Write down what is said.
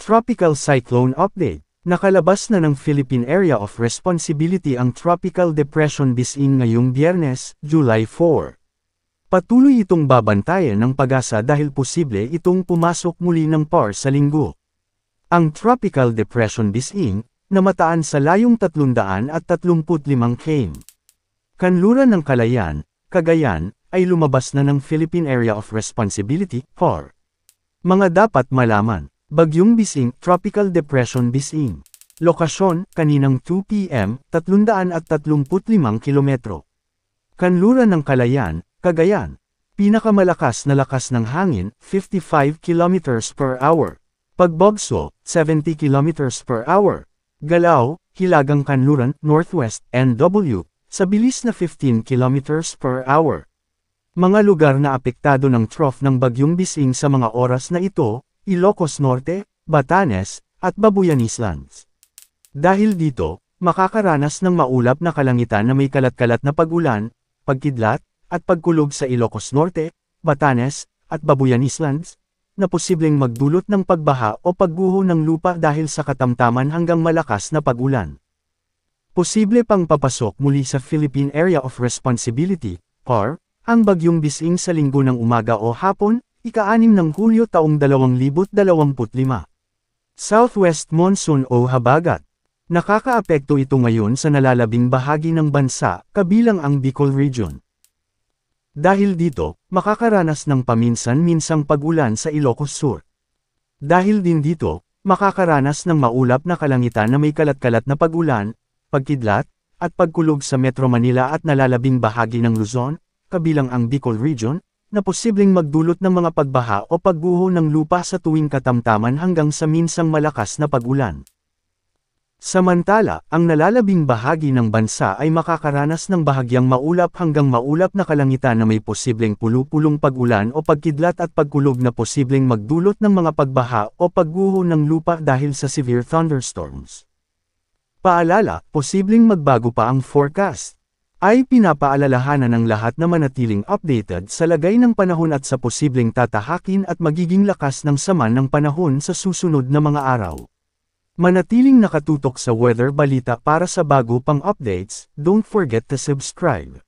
Tropical Cyclone Update. Nakalabas na ng Philippine Area of Responsibility ang Tropical Depression Bising ngayong Biyernes, July 4. Patuloy itong babantayan ng Pag-asa dahil posible itong pumasok muli ng PAR sa linggo. Ang Tropical Depression Bising, namataan sa layong 335 km. Kanluran ng Kalayaan, Cagayan, ay lumabas na ng Philippine Area of Responsibility, PAR. Mga dapat malaman. Bagyong Bising, Tropical Depression Bising. Lokasyon, kaninang 2 p.m., 335 kilometro. Kanluran ng Kalayaan, Cagayan. Pinakamalakas na lakas ng hangin, 55 km per hour. Pagbagso, 70 km per hour. Galaw, Hilagang Kanluran, Northwest, NW, sa bilis na 15 km per hour. Mga lugar na apektado ng trough ng Bagyong Bising sa mga oras na ito, Ilocos Norte, Batanes, at Babuyan Islands. Dahil dito, makakaranas ng maulap na kalangitan na may kalat-kalat na pag-ulan, pagkidlat, at pagkulog sa Ilocos Norte, Batanes, at Babuyan Islands, na posibleng magdulot ng pagbaha o pagguho ng lupa dahil sa katamtaman hanggang malakas na pag-ulan. Posible pang papasok muli sa Philippine Area of Responsibility, PAR, ang Bagyong Bising sa linggo ng umaga o hapon, ika-6 ng Hulyo taong 2025. Southwest Monsoon o Habagat. Nakakaapekto ito ngayon sa nalalabing bahagi ng bansa, kabilang ang Bicol Region. Dahil dito, makakaranas ng paminsan-minsang pag-ulan sa Ilocos Sur. Dahil din dito, makakaranas ng maulap na kalangitan na may kalat-kalat na pag-ulan, pagkidlat, at pagkulog sa Metro Manila at nalalabing bahagi ng Luzon, kabilang ang Bicol Region, na posibleng magdulot ng mga pagbaha o pagguho ng lupa sa tuwing katamtaman hanggang sa minsang malakas na pag-ulan. Samantala, ang nalalabing bahagi ng bansa ay makakaranas ng bahagyang maulap hanggang maulap na kalangitan na may posibleng pulu-pulong pag-ulan o pagkidlat at pagkulog na posibleng magdulot ng mga pagbaha o pagguho ng lupa dahil sa severe thunderstorms. Paalala, posibleng magbago pa ang forecast. Ay pinapaalalahanan ng lahat na manatiling updated sa lagay ng panahon at sa posibleng tatahakin at magiging lakas ng sama ng panahon sa susunod na mga araw. Manatiling nakatutok sa Weather Balita para sa bago pang updates, don't forget to subscribe.